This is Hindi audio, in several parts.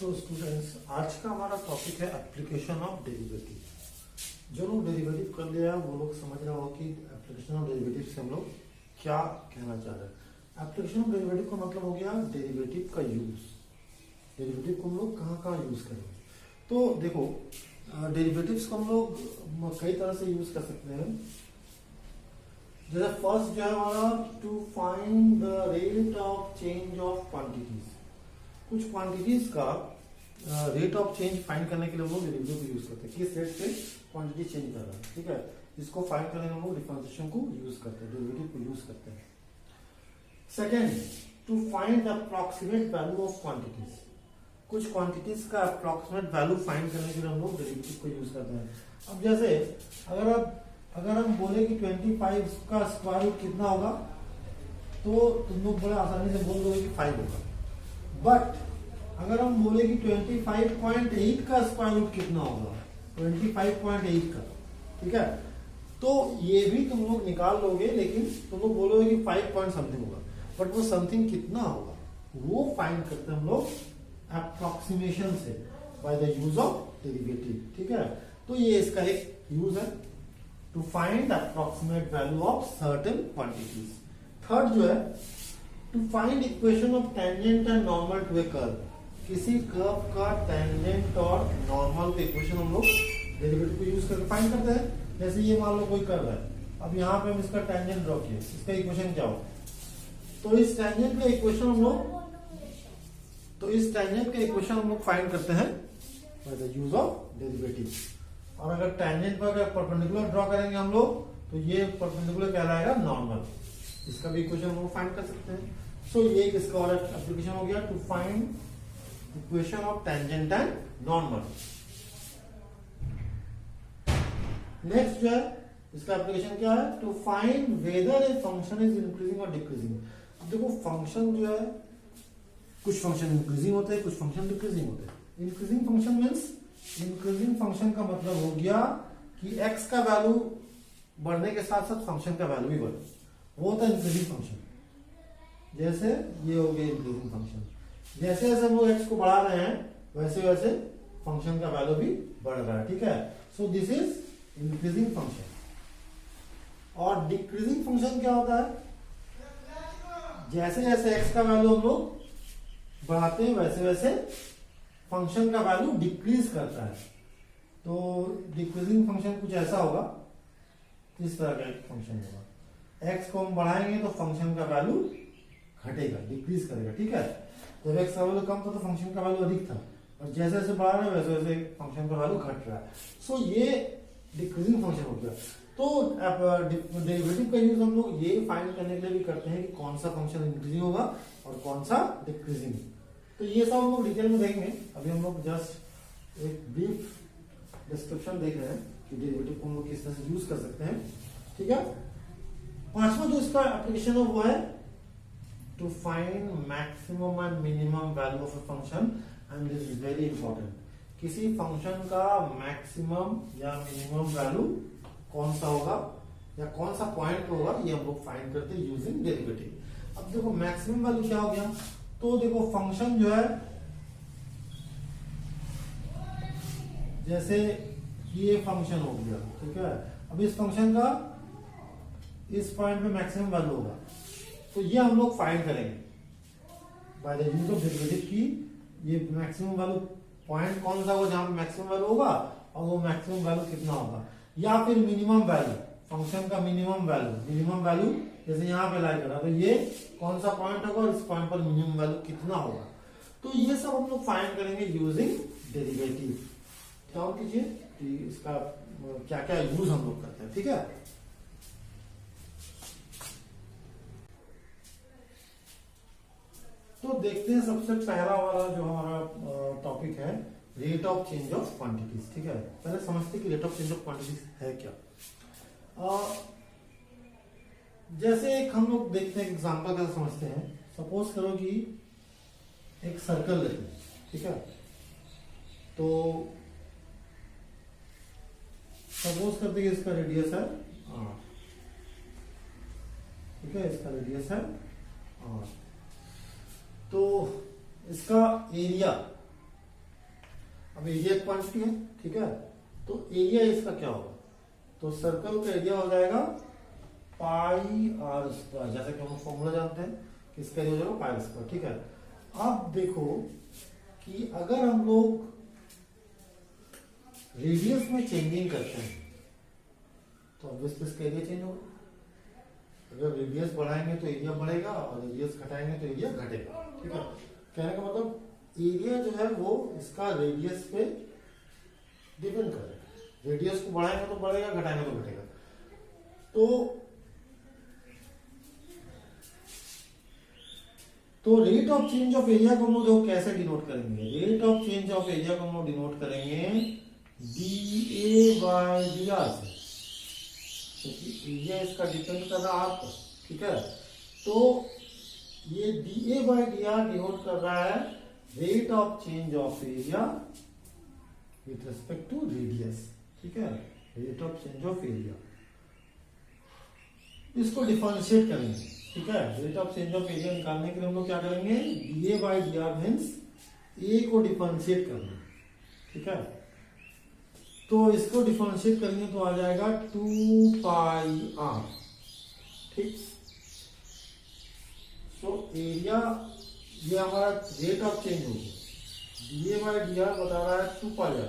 तो स्टूडेंट्स, आज का हमारा टॉपिक है एप्लीकेशन ऑफ डेरिवेटिव। जो लोग डेरिवेटिव कर लिया वो लोग समझ रहे हो कि एप्लीकेशन ऑफ डेरिवेटिव से हम लोग क्या कहना चाह रहे हैं। एप्लीकेशन ऑफ डेरिवेटिव का मतलब हो गया डेरिवेटिव का यूज। डेरिवेटिव को हम लोग कहाँ कहाँ यूज करेंगे। तो देखो, डेरिवेटिव्स को हम लोग कई तरह से यूज कर सकते हैं। जैसे फर्स्ट जो है हमारा to find the rate of change of quantities. कुछ क्वांटिटीज का रेट ऑफ चेंज फाइंड करने के लिए हम लोग डेरिवेटिव को यूज करते हैं। किस रेट से क्वांटिटी चेंज कर रहा है, ठीक है। इसको फाइंड करने के लिए हम लोग डिफरेंशिएशन को यूज करते हैं, डेरिवेटिव को यूज करते हैं। Second, to find the approximate value of quantities. कुछ क्वांटिटीज का अप्रॉक्सीमेट वैल्यू फाइंड करने के लिए हम लोग डेरिवेटिव को यूज करते हैं। अब जैसे अगर हम बोले कि 25 का स्क्वायर रूट कितना होगा, तो तुम लोग बड़े आसानी से बोल दोगे कि 5 होगा। बट अगर हम बोले कि 25.8 का स्क्वायर रूट कितना होगा, 25.8 का, ठीक है, तो ये भी तुम लोग निकाल लोगे, लेकिन तुम लोग बोलोगे कि 5 पॉइंट समथिंग होगा। बट वो समथिंग कितना होगा वो फाइंड करते हैं हम लोग अप्रॉक्सीमेशन से, by the use of derivative, ठीक है। तो ये इसका एक यूज है, to find approximate value of certain quantities. Third जो है, to find equation of tangent and normal to a curve. किसी कर्व का टेंजेंट और नॉर्मल का इक्वेशन हम लोग डेरिवेटिव को यूज करके फाइंड करते हैं। जैसे ये मान लो कोई कर्व है, अब यहाँ पे हम इसका टेंजेंट ड्रॉ किया, इसका इक्वेशन क्या हो, तो इस टेंजेंट का इक्वेशन हम लोग फाइंड करते हैं bye the use of derivative. और अगर टेंजेंट पर परपेंडिकुलर ड्रॉ करेंगे हम लोग, तो ये परपेंडिकुलर कहलाएगा नॉर्मल। इसका भी इक्वेशन हम लोग फाइंड कर सकते हैं। सो ये इसका और एप्लीकेशन हो गया, to find equation of tangent and normal. Next जो है इसका एप्लीकेशन क्या है, to find whether a function is increasing और डिक्रीजिंग। अब देखो, फंक्शन जो है, कुछ फंक्शन इंक्रीजिंग होते हैं, कुछ फंक्शन डिक्रीजिंग होते हैं। Increasing function means, increasing function का मतलब हो गया कि x का वैल्यू बढ़ने के साथ साथ फंक्शन का वैल्यू भी बढ़े, वो होता है इंक्रीजिंग फंक्शन। जैसे ये हो गया इंक्रीजिंग फंक्शन। जैसे जैसे हम लोग x को बढ़ा रहे हैं, वैसे वैसे फंक्शन का वैल्यू भी बढ़ रहा है, ठीक है। So this is increasing function. और डिक्रीजिंग फंक्शन क्या होता है, जैसे जैसे x का वैल्यू हम लोग बढ़ाते हैं, वैसे वैसे फंक्शन का वैल्यू डिक्रीज करता है। तो डिक्रीजिंग फंक्शन कुछ ऐसा होगा, इस तरह का फंक्शन होगा। x को हम बढ़ाएंगे तो फंक्शन का वैल्यू घटेगा, डिक्रीज करेगा, ठीक है। जब x का वैल्यू कम था तो फंक्शन का वैल्यू अधिक था, और जैसे जैसे बढ़ा रहे हैं वैसे वैसे फंक्शन का वैल्यू घट रहा है। सो ये डिक्रीजिंग फंक्शन हो गया। तो डेरिवेटिव का यूज हम लोग ये फाइंड करने के लिए भी करते हैं कि कौन सा फंक्शन इंक्रीजिंग होगा और कौन सा डिक्रीजिंग। तो ये सब हम लोग डिटेल में देखेंगे। अभी हम लोग जस्ट एक ब्रीफ डिस्क्रिप्शन देख रहे हैं कि डेरिवेटिव को हम लोग किस तरह से यूज कर सकते हैं, ठीक है। पांचवा जो इसका एप्लीकेशन है वो है to find maximum and minimum value of a function, and this is very important. किसी फंक्शन का मैक्सिमम या मिनिमम वैल्यू कौन सा होगा या कौन सा पॉइंट होगा, ये हम लोग फाइंड करते हैं यूजिंग डेरिवेटिव। अब देखो, मैक्सिमम वैल्यू क्या हो गया, तो देखो फंक्शन जो है, जैसे ये फंक्शन हो गया, ठीक है। अब इस फंक्शन का इस पॉइंट पे मैक्सिमम वैल्यू होगा, तो ये हम लोग फाइंड करेंगे bye the use of derivative की ये मैक्सिमम वैल्यू पॉइंट कौन सा होगा जहां पे मैक्सिमम वैल्यू होगा, और वो मैक्सिमम वैल्यू कितना होगा। या फिर मिनिमम वैल्यू, फंक्शन का मिनिमम वैल्यू जैसे यहाँ पे लाई करा, तो ये कौन सा पॉइंट होगा और इस पॉइंट पर मिनिमम वैल्यू कितना होगा। तो ये सब हम लोग फाइंड करेंगे यूजिंग डेरिवेटिव। ध्यान कीजिए कि इसका क्या क्या यूज हम लोग करते हैं, ठीक है। तो देखते हैं सबसे पहला वाला जो हमारा टॉपिक है, rate of change of quantities, ठीक है। पहले समझते कि rate of change of quantities है क्या। जैसे एक हम लोग देखते हैं एग्जांपल कैसे समझते हैं। सपोज करो कि एक सर्कल लेते हैं, ठीक है। तो सपोज करते हैं इसका रेडियस है r, ठीक है, इसका रेडियस है r। तो इसका एरिया अब एरिया एक क्वांटिटी है, ठीक है, तो एरिया इसका क्या होगा, तो सर्कल का एरिया हो जाएगा पाई आर स्क्वायर, जैसे कि हम फॉर्मूला जानते हैं किसका एरिया हो जाएगा पाई स्क्वायर, ठीक है। अब देखो कि अगर हम लोग रेडियस में चेंजिंग करते हैं तो ऑब्वियसली इसका एरिया चेंज होगा। अगर रेडियस बढ़ाएंगे तो एरिया बढ़ेगा और रेडियस घटाएंगे तो एरिया घटेगा, ठीक है। कहने का मतलब एरिया जो है वो इसका रेडियस पे डिपेंड करेगा, रेडियस को बढ़ाएंगे तो बढ़ेगा, घटाएंगे तो घटेगा। तो rate of change of area को हम लोग कैसे डिनोट करेंगे, rate of change of area को हम लोग डिनोट करेंगे dA बाय dr से, क्योंकि एरिया इसका डिपेंड कर रहा है आप पर, ठीक है। तो ये dA बाय dr डिनोट कर रहा है rate of change of area with respect to radius, ठीक है, rate of change of area. इसको डिफरेंशिएट करेंगे, ठीक है। Rate of change of area निकालने के लिए हम लोग क्या करेंगे, dA by dr means A को डिफरेंशिएट करना, ठीक है। तो इसको डिफरेंशिएट करेंगे तो आ जाएगा 2 पाई r, ठीक। सो एरिया ये हमारा रेट ऑफ चेंज हो गया, dA बाय dr बता रहा है 2 पाई r।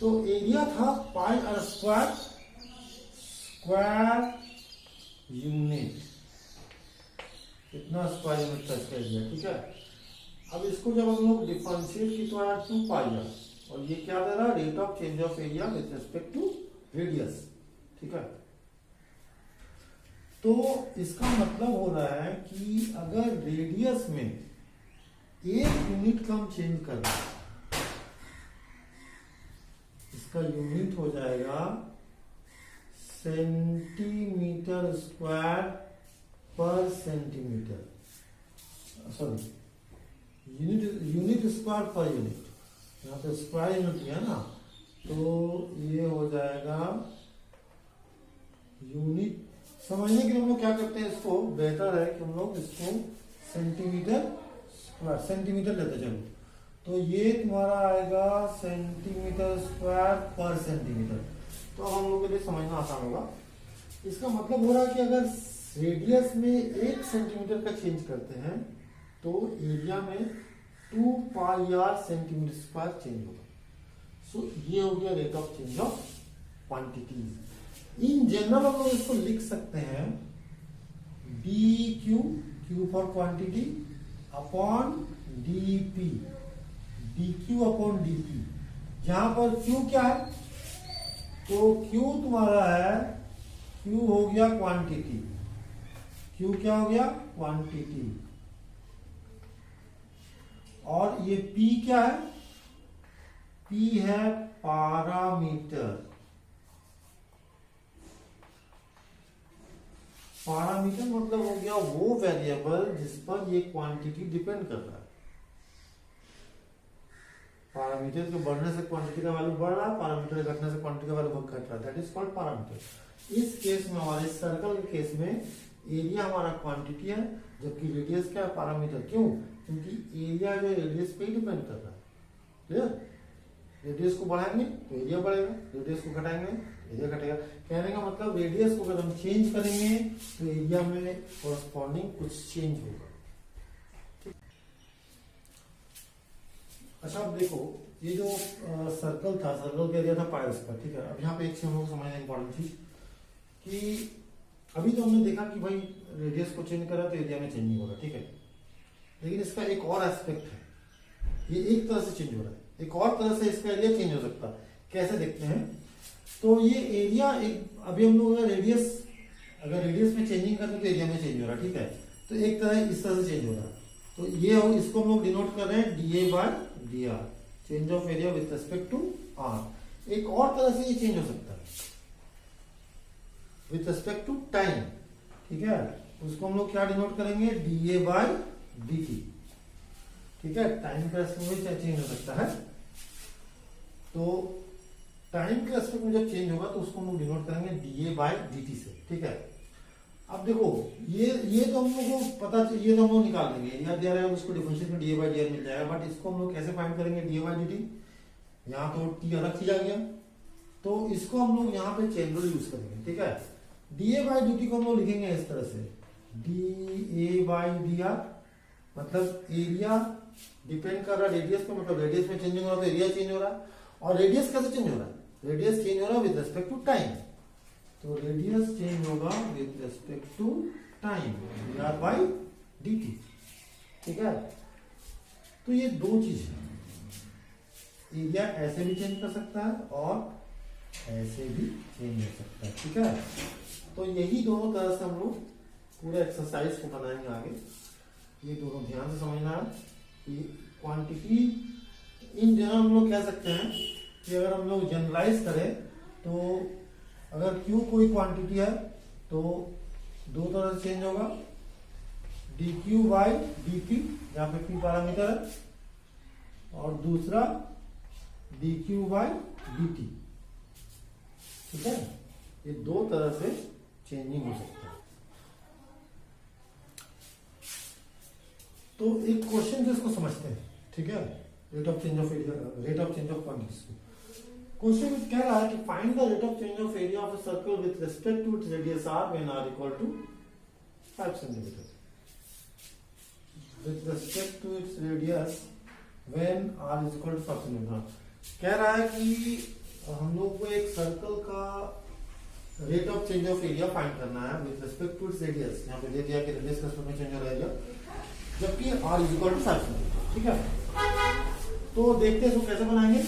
तो एरिया था पाई r स्क्वायर स्क्वायर यूनिट, कितना स्क्वायर यूनिट था इसका एरिया, ठीक है। अब इसको जब हम लोग डिफरेंशिएट की तो आया 2 पाई r, और ये क्या दे रहा है, rate of change of area with respect to radius, ठीक है। तो इसका मतलब हो रहा है कि अगर रेडियस में 1 यूनिट का हम चेंज कर रहे हैं, इसका यूनिट हो जाएगा सेंटीमीटर स्क्वायर पर centimetre, sorry unit square per unit, यहाँ पे स्क्वायर यूनिट है ना, तो ये हो जाएगा यूनिट। समझने के लिए हम लोग क्या करते हैं, इसको बेहतर है कि हम लोग इसको सेंटीमीटर स्क्वायर, सेंटीमीटर लेते चलो, तो ये तुम्हारा आएगा सेंटीमीटर स्क्वायर पर सेंटीमीटर। तो हम लोग के लिए समझना आसान होगा। इसका मतलब हो रहा है कि अगर रेडियस में 1 सेंटीमीटर का चेंज करते हैं तो एरिया में 2 पाई r सेंटीमीटर स्क्वायर चेंज होगा। सो ये हो गया rate of change of quantities. In general हम लोग इसको लिख सकते हैं dq, q for quantity, upon dp, dq upon dp, जहां पर q क्या है, तो q तुम्हारा है, q हो गया क्वांटिटी, q क्या हो गया क्वांटिटी, और ये p क्या है, p है पैरामीटर। पैरामीटर मतलब हो गया वो वेरिएबल जिस पर ये क्वांटिटी डिपेंड कर रहा है। पैरामीटर के बढ़ने से क्वांटिटी का वैल्यू बढ़ रहा है, पैरामीटर के घटने से क्वांटिटी का वैल्यू घट रहा है, दैट इज कॉल्ड पैरामीटर। इस केस में, हमारे सर्कल के केस में, एरिया हमारा क्वांटिटी है जबकि रेडियस क्या है पैरामीटर। क्यों? क्योंकि एरिया जो रेडियस पे डिपेंड कर रहा है, क्लियर। रेडियस को बढ़ाएंगे तो एरिया बढ़ेगा, रेडियस को घटाएंगे एरिया घटेगा। कहने का मतलब रेडियस को अगर हम चेंज करेंगे तो एरिया में कॉरस्पॉन्डिंग कुछ चेंज होगा। अच्छा अब देखो, ये जो सर्कल था, सर्कल का एरिया था पाई स्क्वायर, ठीक है। अब यहाँ पे एक चीज हम लोग समझना इंपॉर्टेंट चीज कि अभी तो हमने देखा कि भाई रेडियस को चेंज करा तो एरिया में चेंज नहीं होगा, ठीक है। लेकिन इसका एक और एस्पेक्ट है, ये एक तरह से चेंज हो रहा है, एक और तरह से इसका एरिया चेंज हो सकता है। कैसे देखते हैं, तो ये एरिया एक, अभी हम लोग अगर रेडियस में चेंजिंग करते हैं तो एरिया में चेंज हो रहा है, ठीक है। तो एक तरह इस तरह से चेंज हो रहा है, तो ये इसको हम लोग डिनोट कर रहे हैं dA by dr, change of area with respect to r। एक और तरह से ये चेंज हो सकता है विद रिस्पेक्ट टू टाइम, ठीक है। उसको हम लोग क्या डिनोट करेंगे, dA बाय dt, ठीक है। टाइम के रेस्पेक्ट में चेंज हो सकता है, तो टाइम के रेस्पेक्ट में जब चेंज होगा तो उसको हम लोग डिनोट करेंगे dA बाय dt से, ठीक है। अब अब देखो ये तो हम लोग को पता, ये तो हम लोग निकाल देंगे, एरिया दिया रहेगा उसको डिफरेंशिएट में डी बाई डी आर मिल जाएगा, बट इसको हम लोग कैसे फाइंड करेंगे, डी बाई डी टी, यहाँ तो टी अलग चीज आ गया, तो इसको हम लोग यहाँ पे चेन रूल यूज करेंगे, ठीक है। D a by d T को हम लोग लिखेंगे इस तरह से, D a by d are, मतलब एरिया डिपेंड कर रहा है रेडियस पे, मतलब रेडियस में चेंज हो रहा है तो एरिया चेंज हो रहा है, और रेडियस कैसे चेंज हो रहा है, रेडियस चेंज हो रहा है विद रेस्पेक्ट टू टाइम, तो रेडियस चेंज होगा with respect to time, d r by d t, ठीक है। तो ये दो चीज है, एरिया ऐसे भी चेंज कर सकता है और ऐसे भी चेंज हो सकता है, ठीक है। तो यही दोनों तरह से हम लोग पूरे एक्सरसाइज को बनाएंगे आगे, ये दोनों ध्यान से समझना है कि क्वांटिटी इन जनरल हम लोग कह सकते हैं कि अगर हम लोग जनरलाइज करें तो अगर Q कोई क्वांटिटी है तो दो तरह से चेंज होगा, D Q by D P, यहाँ पे P पैरामीटर है, और दूसरा D Q by d t, ठीक है। ये दो तरह से चेंजिंग हो सकता है। तो एक क्वेश्चन जिसको समझते हैं, ठीक है, rate of change of area, rate of change of quantities को। क्वेश्चन कह रहा है कि find the rate of change of area of a circle with respect to its radius r when r equal to 5 centimetre, with respect to its radius when r is equal to 5 centimetre. कह रहा है कि हम लोग को एक सर्कल का rate of change of area find करना है with respect to its radius, यहाँ पे दे दिया कि रेडियस के रिस्पेक्ट में चेंज हो रहा है जबकि r is equal to 5 centimetre, ठीक है। तो देखते हैं इसको कैसे बनाएंगे।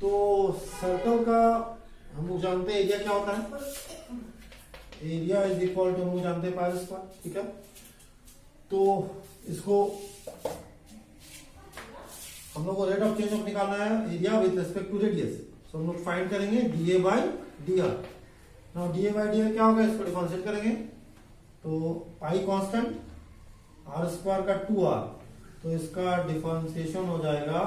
तो सर्कल का हम लोग जानते हैं एरिया क्या होता है, एरिया इज इक्वल टू हम लोग जानते हैं पाई स्क्वायर, ठीक है। तो इसको हम लोग को रेट ऑफ चेंज ऑफ निकालना है area with respect to radius, तो हम लोग फाइंड करेंगे d a by d r. Now d a by d r क्या होगा, इसको डिफरेंशिएट करेंगे तो पाई कांस्टेंट, आर स्क्वायर का 2r, तो इसका डिफरेंशिएशन हो जाएगा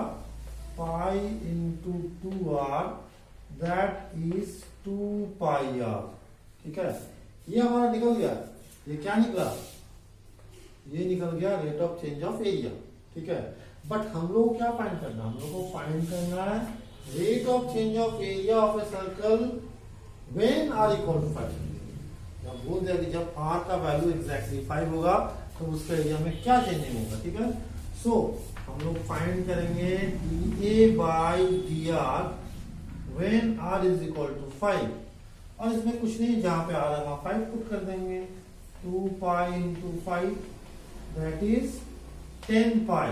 pi into 2r, that is 2 pi r, ठीक है। ये हमारा निकल गया, ये क्या निकला, ये निकल गया rate of change of area, ठीक है। बट हम लोग को क्या फाइंड करना है, हम लोग को फाइंड करना है rate of change of area of a circle when r equal to 5। जब बोल दिया कि जब r का वैल्यू एग्जैक्टली 5 होगा तो उसके एरिया में क्या चेंजिंग होगा, ठीक है। सो हम लोग फाइंड करेंगे d a by d r when r is equal to 5, और इसमें कुछ नहीं, जहां पे r है वहां 5 पुट कर देंगे, 2 पाई इंटू 5 दैट इज 10 पाई,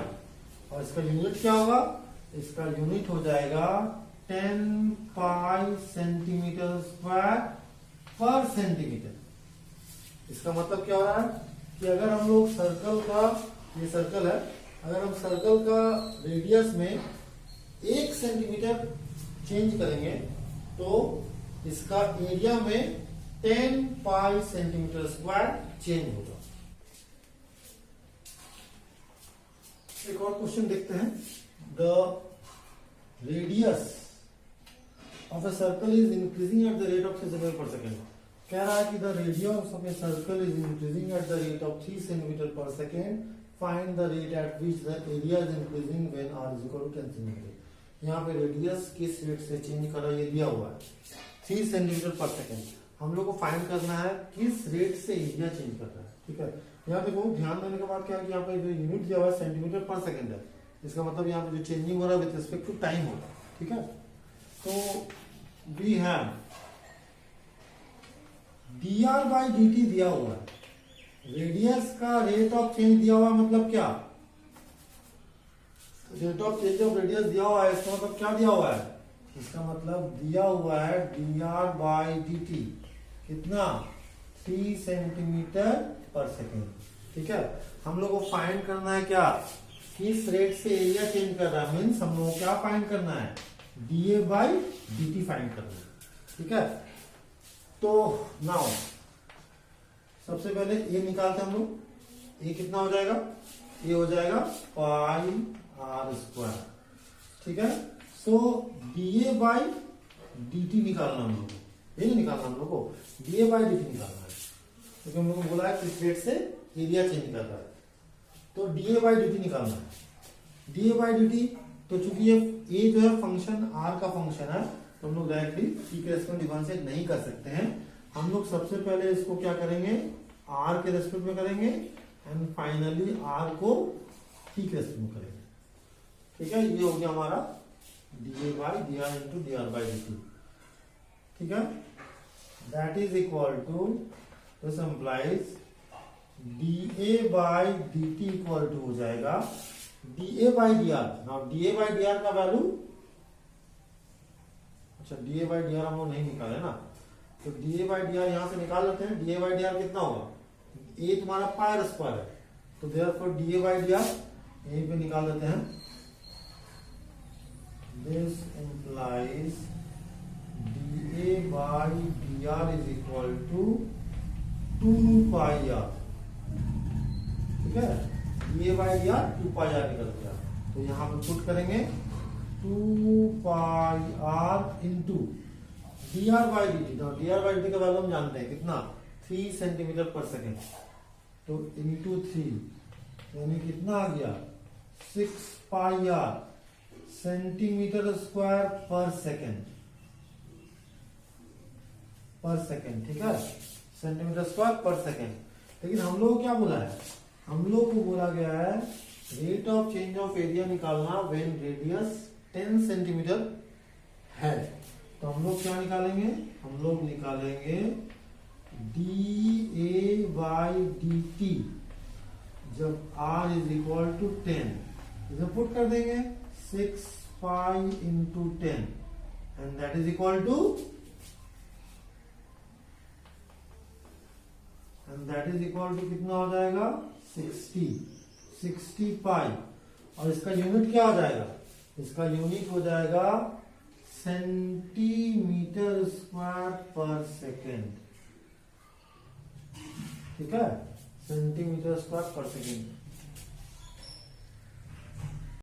और इसका यूनिट क्या होगा, इसका यूनिट हो जाएगा 10 पाई सेंटीमीटर स्क्वायर पर सेंटीमीटर। इसका मतलब क्या हो रहा है कि अगर हम लोग सर्कल का, ये सर्कल है, अगर हम सर्कल का रेडियस में 1 सेंटीमीटर चेंज करेंगे तो इसका एरिया में 10 पाई सेंटीमीटर स्क्वायर चेंज होगा। एक और क्वेश्चन देखते हैं, the radius of a circle is increasing at the rate of 3 centimetre per second. कह रहा है कि the radius of a circle is increasing at the rate of 3 centimetre per second, find the rate at which the area is increasing when r is equal to 10 centimetre. यहाँ पे रेडियस किस रेट से चेंज कर रहा है ये दिया हुआ है 3 सेंटीमीटर पर सेकेंड। हम लोग को फाइंड करना है किस रेट से एरिया चेंज कर रहा है, ठीक है। यहाँ देखो ध्यान देने के बाद क्या है कि यहाँ पे जो यूनिट दिया हुआ है सेंटीमीटर पर सेकेंड है, इसका मतलब यहाँ पे जो चेंजिंग हो रहा है विद रिस्पेक्ट टू टाइम होगा, ठीक है। तो we have d r by d t दिया हुआ है, रेडियस का रेट ऑफ चेंज दिया हुआ, मतलब क्या, rate of change of radius दिया हुआ है, इसका मतलब क्या दिया हुआ है, इसका मतलब दिया हुआ है D r by d T कितना 3 सेंटीमीटर पर सेकेंड, ठीक है। हम लोग को फाइंड करना है क्या, किस रेट से एरिया चेंज कर रहा है, मीन्स हम लोग को क्या फाइंड करना है, d a by d T find करना है, ठीक है। तो नाउ सबसे पहले ए निकालते हैं हम लोग, ए कितना हो जाएगा, ये हो जाएगा पाई आर स्क्वायर, ठीक है। So d a by d t निकालना हम लोग, ये नहीं निकालना हम लोग को, डीए बाई डी टी निकालना है, क्योंकि हम लोग को बोला है किस रेट से एरिया चेंज कर रहा है, तो डीए बाई डी टी निकालना है। डीए बाई डी टी, तो चूंकि ये जो है फंक्शन आर का फंक्शन है, तो हम लोग डायरेक्टली टी के रेस्पेक्ट डिफरेंशिएट नहीं कर सकते हैं। हम लोग सबसे पहले इसको क्या करेंगे, आर के रेस्पेक्ट में करेंगे, एंड फाइनली आर को टी के रेस्पेक्ट में करेंगे। ठीक है, ये हो गया हमारा d a by d r into d r by d t. ठीक है, that is equal to, this implies d a by d t equal to हो जाएगा d a by d r. Now d a by d r का वैल्यू, अच्छा d a by d r हम लोग नहीं निकाले ना, तो d a by d r यहां से निकाल लेते हैं। D a by d r कितना होगा, ए तुम्हारा पाई स्क्वायर है, तो therefore d a by d r यहीं पे निकाल देते हैं। This implies d a by d r is equal to 2 pi r. ठीक है, d a by d r 2 pi r निकल गया, तो यहां पे पुट करेंगे 2 pi r into d r by d T. D r by d T का वैल्यू हम जानते हैं कितना, 3 सेंटीमीटर पर सेकेंड, तो इंटू 3 यानी कितना आ गया, 6 पाई आर सेंटीमीटर स्क्वायर पर सेकेंड, ठीक है, सेंटीमीटर स्क्वायर पर सेकेंड। लेकिन हम लोग को क्या बोला है, हम लोग को बोला गया है rate of change of area निकालना व्हेन रेडियस 10 सेंटीमीटर है। तो हम लोग क्या निकालेंगे, हम लोग निकालेंगे d a by d t जब r इज इक्वल टू 10, इसे पुट कर देंगे 6 pi into 10 and that is equal to, कितना हो जाएगा 60 पाई, और इसका यूनिट क्या हो जाएगा, इसका यूनिट हो जाएगा सेंटीमीटर स्क्वायर पर सेकेंड। ठीक है, सेंटीमीटर स्क्वायर पर सेकेंड।